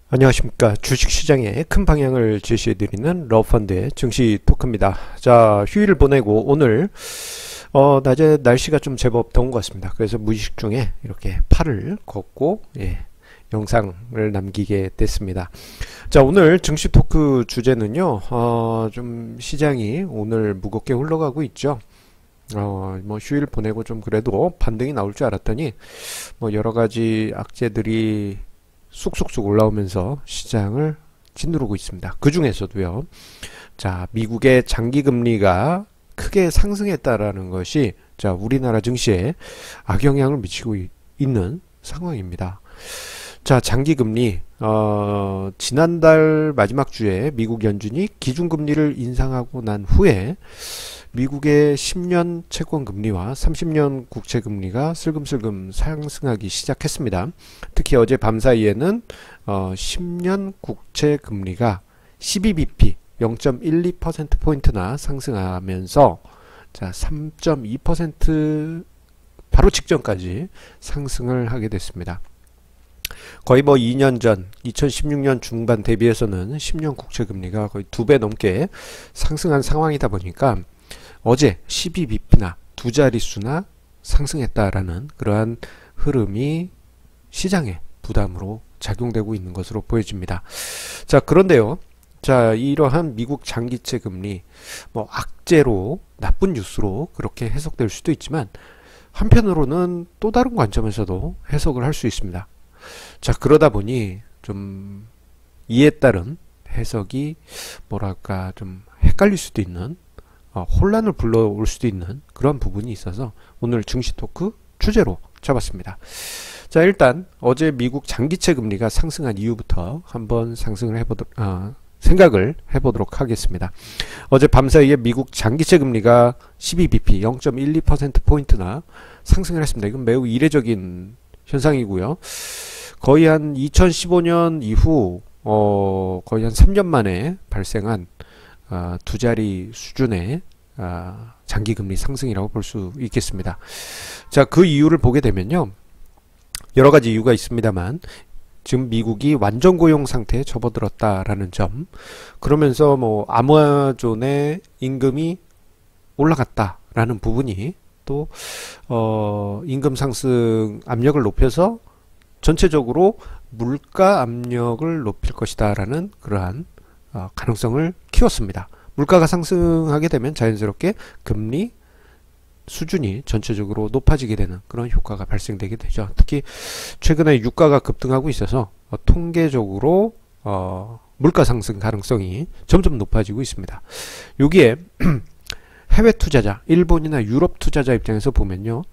안녕하십니까. 주식시장의 큰 방향을 제시해드리는 러펀드의 증시 토크입니다. 자, 휴일을 보내고 오늘 낮에 날씨가 좀 제법 더운 것 같습니다. 그래서 무의식 중에 이렇게 팔을 걷고 영상을 남기게 됐습니다. 자, 오늘 증시 토크 주제는요, 좀 시장이 오늘 무겁게 흘러가고 있죠. 뭐 휴일 보내고 좀 그래도 반등이 나올 줄 알았더니 뭐 여러 가지 악재들이 쑥쑥쑥 올라오면서 시장을 짓누르고 있습니다. 그 중에서도요. 자, 미국의 장기 금리가 크게 상승했다라는 것이 자, 우리나라 증시에 악영향을 미치고 있는 상황입니다. 자, 장기 금리 지난달 마지막 주에 미국 연준이 기준금리를 인상하고 난 후에 미국의 10년 채권금리와 30년 국채금리가 슬금슬금 상승하기 시작했습니다. 특히 어제 밤 사이에는 10년 국채금리가 12bp 0.12%포인트나 상승하면서 자, 3.2% 바로 직전까지 상승을 하게 됐습니다. 거의 뭐 2년 전 2016년 중반 대비해서는 10년 국채금리가 거의 2배 넘게 상승한 상황이다 보니까 어제 12bp나 두 자릿수나 상승했다라는 그러한 흐름이 시장의 부담으로 작용되고 있는 것으로 보여집니다. 자, 그런데요. 자, 이러한 미국 장기채 금리 뭐 악재로 나쁜 뉴스로 그렇게 해석될 수도 있지만 한편으로는 또 다른 관점에서도 해석을 할 수 있습니다. 자, 그러다 보니 좀 이에 따른 해석이 뭐랄까 좀 헷갈릴 수도 있는 혼란을 불러올 수도 있는 그런 부분이 있어서 오늘 증시 토크 주제로 잡았습니다. 자, 일단 어제 미국 장기채 금리가 상승한 이유부터 한번 생각을 해보도록 하겠습니다. 어제 밤사이에 미국 장기채 금리가 12bp 0.12%포인트나 상승을 했습니다. 이건 매우 이례적인 현상이고요. 거의 한 2015년 이후 거의 한 3년 만에 발생한 두 자리 수준의 장기금리 상승이라고 볼 수 있겠습니다. 자, 그 이유를 보게 되면요. 여러 가지 이유가 있습니다만 지금 미국이 완전 고용 상태에 접어들었다라는 점, 그러면서 뭐 아마존의 임금이 올라갔다라는 부분이 또 임금 상승 압력을 높여서 전체적으로 물가 압력을 높일 것이다라는 그러한 가능성을 키웠습니다. 물가가 상승하게 되면 자연스럽게 금리 수준이 전체적으로 높아지게 되는 그런 효과가 발생되게 되죠. 특히 최근에 유가가 급등하고 있어서 통계적으로 물가 상승 가능성이 점점 높아지고 있습니다. 여기에 해외 투자자, 일본이나 유럽 투자자 입장에서 보면요.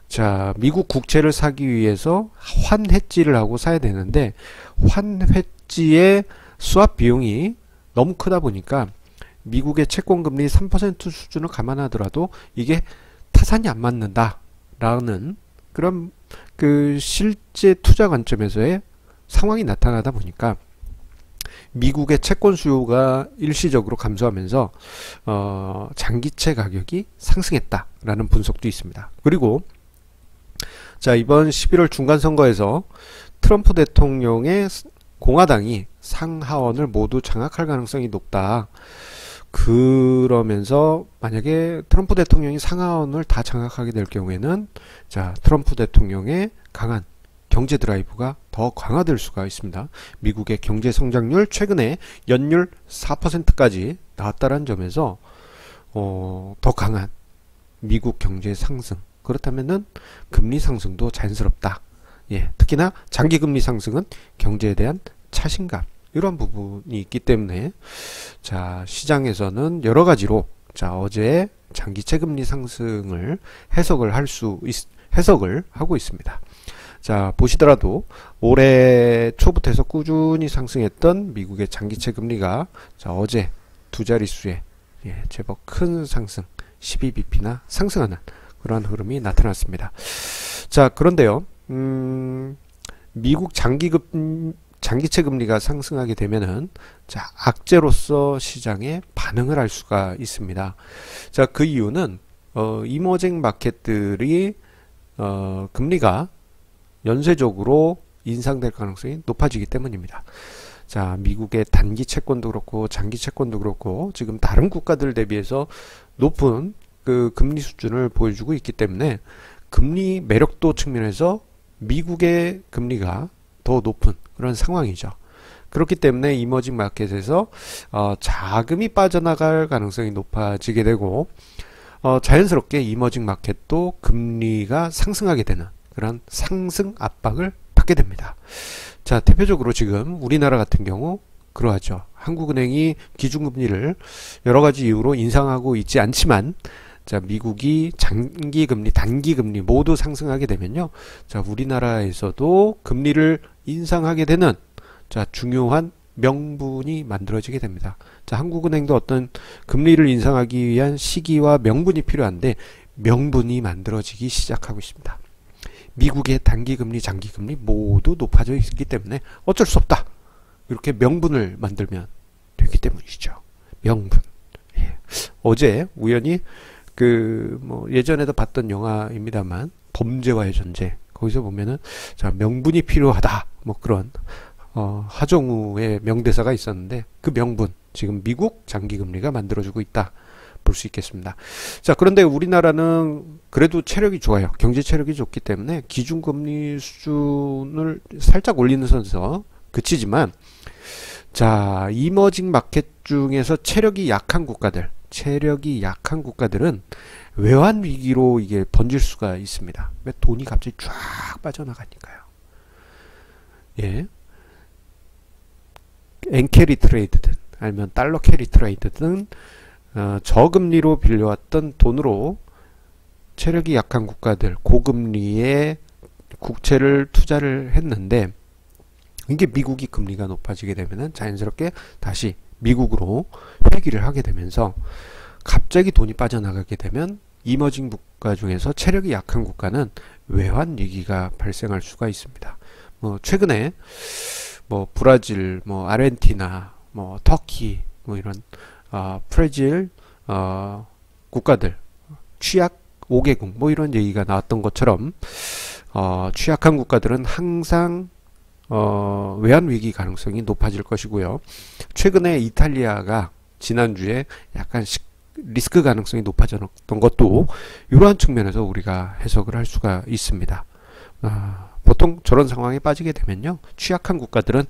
자, 미국 국채를 사기 위해서 환해지를 하고 사야 되는데 환해지의 수합 비용이 너무 크다 보니까 미국의 채권금리 3% 수준을 감안하더라도 이게 타산이 안 맞는다라는 그런 그 실제 투자 관점에서의 상황이 나타나다 보니까 미국의 채권 수요가 일시적으로 감소하면서 장기채 가격이 상승했다라는 분석도 있습니다. 그리고 자, 이번 11월 중간선거에서 트럼프 대통령의 공화당이 상하원을 모두 장악할 가능성이 높다. 그러면서 만약에 트럼프 대통령이 상하원을 다 장악하게 될 경우에는 자, 트럼프 대통령의 강한 경제 드라이브가 더 강화될 수가 있습니다. 미국의 경제 성장률 최근에 연율 4%까지 나왔다는 점에서 더 강한 미국 경제 상승, 그렇다면은 금리 상승도 자연스럽다. 예, 특히나 장기 금리 상승은 경제에 대한 자신감, 이런 부분이 있기 때문에 자, 시장에서는 여러 가지로 자, 어제 장기채 금리 상승을 해석을 하고 있습니다. 자, 보시더라도 올해 초부터 해서 꾸준히 상승했던 미국의 장기채 금리가 자, 어제 두 자릿수에 제법 큰 상승 12bp나 상승하는 그러한 흐름이 나타났습니다. 자, 그런데요. 미국 장기채 금리가 상승하게 되면은 자, 악재로서 시장에 반응을 할 수가 있습니다. 자, 그 이유는 이머징 마켓들이 금리가 연쇄적으로 인상될 가능성이 높아지기 때문입니다. 자, 미국의 단기 채권도 그렇고 장기 채권도 그렇고 지금 다른 국가들 대비해서 높은 그 금리 수준을 보여주고 있기 때문에 금리 매력도 측면에서 미국의 금리가 더 높은 그런 상황이죠. 그렇기 때문에 이머징 마켓에서 자금이 빠져나갈 가능성이 높아지게 되고 자연스럽게 이머징 마켓도 금리가 상승하게 되는 그런 상승 압박을 받게 됩니다. 자, 대표적으로 지금 우리나라 같은 경우 그러하죠. 한국은행이 기준금리를 여러 가지 이유로 인상하고 있지 않지만 자, 미국이 장기금리, 단기금리 모두 상승하게 되면요. 자, 우리나라에서도 금리를 인상하게 되는 자, 중요한 명분이 만들어지게 됩니다. 자, 한국은행도 어떤 금리를 인상하기 위한 시기와 명분이 필요한데 명분이 만들어지기 시작하고 있습니다. 미국의 단기금리, 장기금리 모두 높아져 있기 때문에 어쩔 수 없다. 이렇게 명분을 만들면 되기 때문이죠. 명분. 예. 어제 우연히 예전에도 봤던 영화입니다만 범죄와의 전쟁 거기서 보면은 자, 명분이 필요하다. 뭐 그런 하정우의 명대사가 있었는데 그 명분 지금 미국 장기금리가 만들어주고 있다. 볼 수 있겠습니다. 자, 그런데 우리나라는 그래도 체력이 좋아요. 경제 체력이 좋기 때문에 기준금리 수준을 살짝 올리는 선에서 그치지만 자, 이머징 마켓 중에서 체력이 약한 국가들은 외환 위기로 이게 번질 수가 있습니다. 왜 돈이 갑자기 쫙 빠져나가니까요. 예. 엔캐리 트레이드든 아니면 달러 캐리 트레이드든 저금리로 빌려왔던 돈으로 체력이 약한 국가들 고금리에 국채를 투자를 했는데 이게 미국이 금리가 높아지게 되면은 자연스럽게 다시 미국으로 회귀를 하게 되면서 갑자기 돈이 빠져나가게 되면 이머징 국가 중에서 체력이 약한 국가는 외환 위기가 발생할 수가 있습니다. 최근에 브라질, 아르헨티나, 터키, 이런 프레질 국가들 취약 5개국 이런 얘기가 나왔던 것처럼 취약한 국가들은 항상 외환 위기 가능성이 높아질 것이고요. 최근에 이탈리아가 지난주에 약간 리스크 가능성이 높아졌던 것도 이러한 측면에서 우리가 해석을 할 수가 있습니다. 보통 저런 상황에 빠지게 되면요, 취약한 국가들은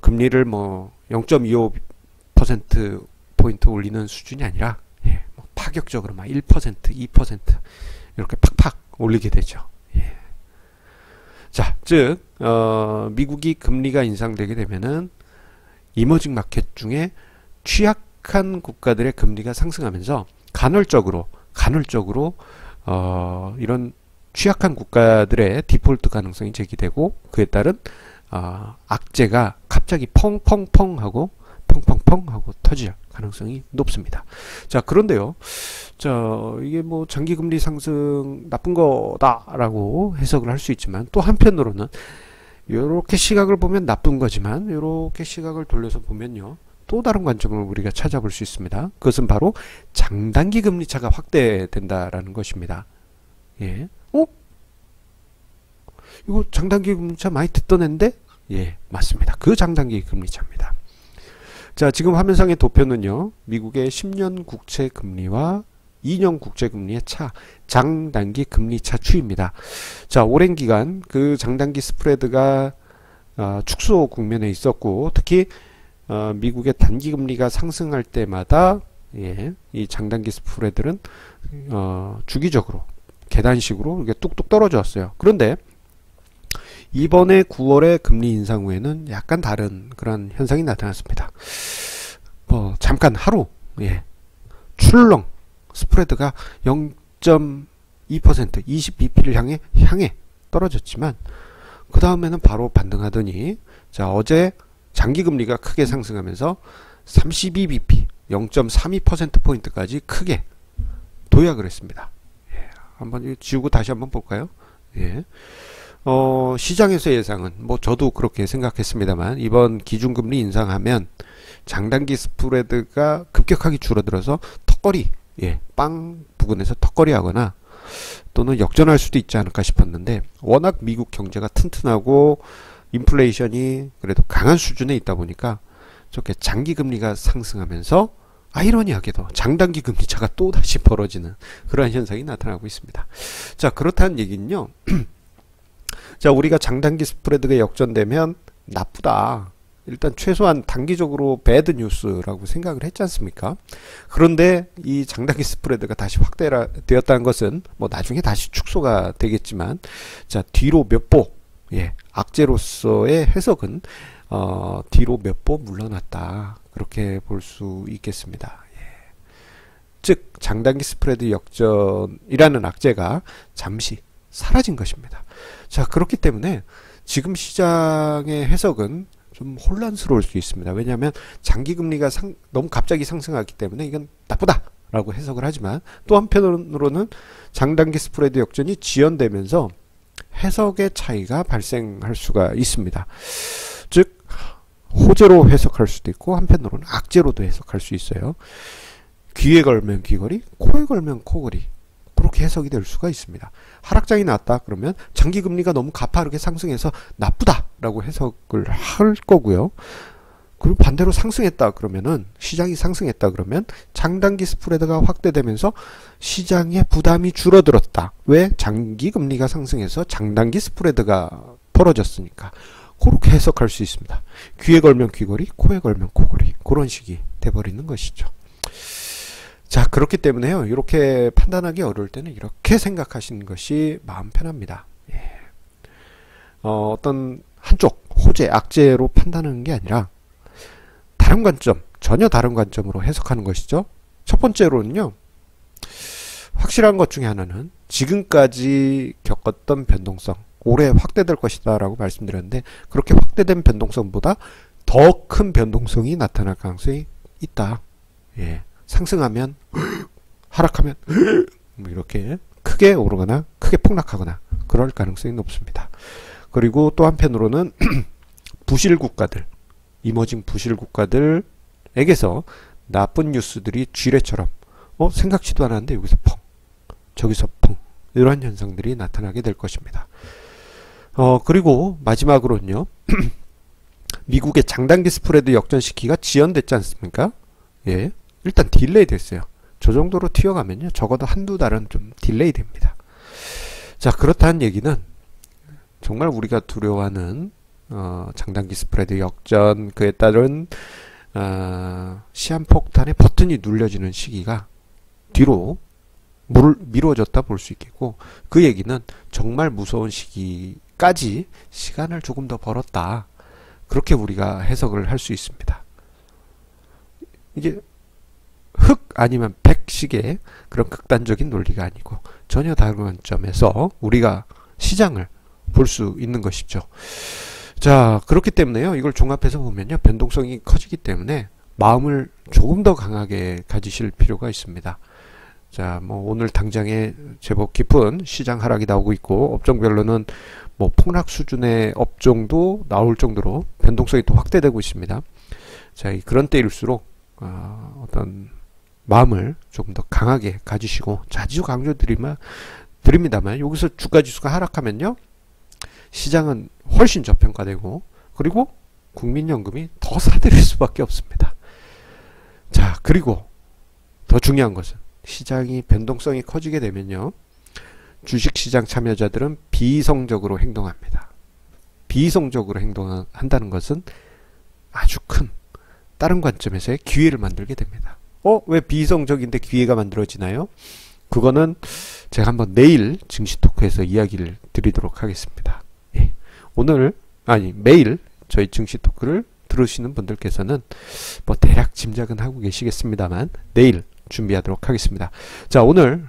금리를 0.25% 포인트 올리는 수준이 아니라 파격적으로 1%, 2% 이렇게 팍팍 올리게 되죠. 예. 자, 즉 미국이 금리가 인상되게 되면은 이머징 마켓 중에 취약한 국가들의 금리가 상승하면서 간헐적으로 이런 취약한 국가들의 디폴트 가능성이 제기되고 그에 따른 악재가 갑자기 펑펑펑 하고 터질 가능성이 높습니다. 자, 그런데요. 자, 이게 장기금리 상승 나쁜 거다라고 해석을 할 수 있지만 또 한편으로는 이렇게 시각을 보면 나쁜 거지만 이렇게 시각을 돌려서 보면요. 또 다른 관점을 우리가 찾아볼 수 있습니다. 그것은 바로 장단기 금리 차가 확대된다라는 것입니다. 예. 이거 장단기 금리차 많이 듣던 앤데? 예, 맞습니다. 그 장단기 금리차입니다. 자, 지금 화면상의 도표는요, 미국의 10년 국채 금리와 2년 국채 금리의 차, 장단기 금리차 추이입니다. 자, 오랜 기간 그 장단기 스프레드가 축소 국면에 있었고, 특히 미국의 단기 금리가 상승할 때마다 이 장단기 스프레드는 주기적으로 계단식으로 이게 뚝뚝 떨어졌어요. 그런데 이번에 9월에 금리 인상 후에는 약간 다른 그런 현상이 나타났습니다. 잠깐 하루 출렁 스프레드가 0.2% 20bp를 향해 떨어졌지만 그 다음에는 바로 반등하더니 자, 어제 장기금리가 크게 상승하면서 32bp 0.32%포인트까지 크게 도약을 했습니다. 한번 지우고 다시 한번 볼까요? 시장에서 예상은 저도 그렇게 생각했습니다만 이번 기준금리 인상하면 장단기 스프레드가 급격하게 줄어들어서 턱걸이 빵 부근에서 턱걸이 하거나 또는 역전할 수도 있지 않을까 싶었는데 워낙 미국 경제가 튼튼하고 인플레이션이 그래도 강한 수준에 있다 보니까 저렇게 장기 금리가 상승하면서 아이러니하게도 장단기 금리 차가 또 다시 벌어지는 그러한 현상이 나타나고 있습니다. 자, 그렇다는 얘기는요. 자, 우리가 장단기 스프레드가 역전되면 나쁘다. 일단 최소한 단기적으로 배드 뉴스라고 생각을 했지 않습니까? 그런데 이 장단기 스프레드가 다시 확대되었다는 것은 뭐 나중에 다시 축소가 되겠지만, 자, 뒤로 몇 보, 예, 악재로서의 해석은 뒤로 몇 보 물러났다. 그렇게 볼 수 있겠습니다. 예. 즉 장단기 스프레드 역전이라는 악재가 잠시 사라진 것입니다. 자, 그렇기 때문에 지금 시장의 해석은 좀 혼란스러울 수 있습니다. 왜냐하면 장기금리가 너무 갑자기 상승하기 때문에 이건 나쁘다라고 해석을 하지만, 또 한편으로는 장단기 스프레드 역전이 지연되면서 해석의 차이가 발생할 수가 있습니다. 즉 호재로 해석할 수도 있고 한편으로는 악재로도 해석할 수 있어요. 귀에 걸면 귀걸이, 코에 걸면 코걸이, 그렇게 해석이 될 수가 있습니다. 하락장이 났다 그러면 장기금리가 너무 가파르게 상승해서 나쁘다라고 해석을 할 거고요. 그리고 반대로 상승했다 그러면은, 시장이 상승했다 그러면 장단기 스프레드가 확대되면서 시장의 부담이 줄어들었다. 왜? 장기금리가 상승해서 장단기 스프레드가 벌어졌으니까. 그렇게 해석할 수 있습니다. 귀에 걸면 귀걸이, 코에 걸면 코걸이, 그런 식이 돼버리는 것이죠. 자, 그렇기 때문에요, 이렇게 판단하기 어려울 때는 이렇게 생각하시는 것이 마음 편합니다. 예. 어떤 한쪽 호재, 악재로 판단하는 게 아니라 다른 관점, 전혀 다른 관점으로 해석하는 것이죠. 첫 번째로는요, 확실한 것 중에 하나는 지금까지 겪었던 변동성, 올해 확대될 것이다 라고 말씀드렸는데, 그렇게 확대된 변동성보다 더 큰 변동성이 나타날 가능성이 있다. 예. 상승하면 하락하면 뭐 이렇게 크게 오르거나 크게 폭락하거나 그럴 가능성이 높습니다. 그리고 또 한편으로는 부실 국가들, 이머징 부실 국가들에게서 나쁜 뉴스들이 쥐레처럼 생각지도 않았는데 여기서 펑, 저기서 펑, 이러한 현상들이 나타나게 될 것입니다. 그리고 마지막으로는요, 미국의 장단기 스프레드 역전시키기가 지연됐지 않습니까? 예, 일단 딜레이 됐어요. 저 정도로 튀어가면요, 적어도 한두 달은 좀 딜레이 됩니다. 자, 그렇다는 얘기는 정말 우리가 두려워하는 장단기 스프레드 역전, 그에 따른 시한폭탄의 버튼이 눌려지는 시기가 뒤로 미뤄졌다 볼 수 있겠고, 그 얘기는 정말 무서운 시기까지 시간을 조금 더 벌었다, 그렇게 우리가 해석을 할 수 있습니다. 이게 흑 아니면 백식의 그런 극단적인 논리가 아니고 전혀 다른 관점에서 우리가 시장을 볼 수 있는 것이죠. 자, 그렇기 때문에요, 이걸 종합해서 보면요, 변동성이 커지기 때문에 마음을 조금 더 강하게 가지실 필요가 있습니다. 자, 뭐 오늘 당장에 제법 깊은 시장 하락이 나오고 있고, 업종별로는 뭐 폭락 수준의 업종도 나올 정도로 변동성이 또 확대되고 있습니다. 자, 그런 때일수록 어떤 마음을 조금 더 강하게 가지시고, 자주 강조드립니다만, 여기서 주가지수가 하락하면요, 시장은 훨씬 저평가되고, 그리고 국민연금이 더 사들일 수밖에 없습니다. 자, 그리고 더 중요한 것은 시장이 변동성이 커지게 되면요, 주식시장 참여자들은 비이성적으로 행동합니다. 비이성적으로 행동한다는 것은 아주 큰 다른 관점에서의 기회를 만들게 됩니다. 왜 비이성적인데 기회가 만들어지나요? 그거는 제가 한번 내일 증시 토크에서 이야기를 드리도록 하겠습니다. 예. 매일 저희 증시 토크를 들으시는 분들께서는 뭐 대략 짐작은 하고 계시겠습니다만, 내일 준비하도록 하겠습니다. 자, 오늘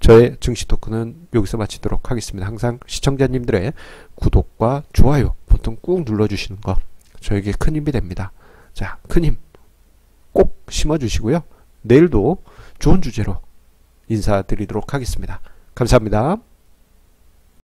저의 증시 토크는 여기서 마치도록 하겠습니다. 항상 시청자님들의 구독과 좋아요 버튼 꾹 눌러주시는 거 저에게 큰 힘이 됩니다. 자, 큰 힘 꼭 심어주시고요. 내일도 좋은 주제로 인사드리도록 하겠습니다. 감사합니다.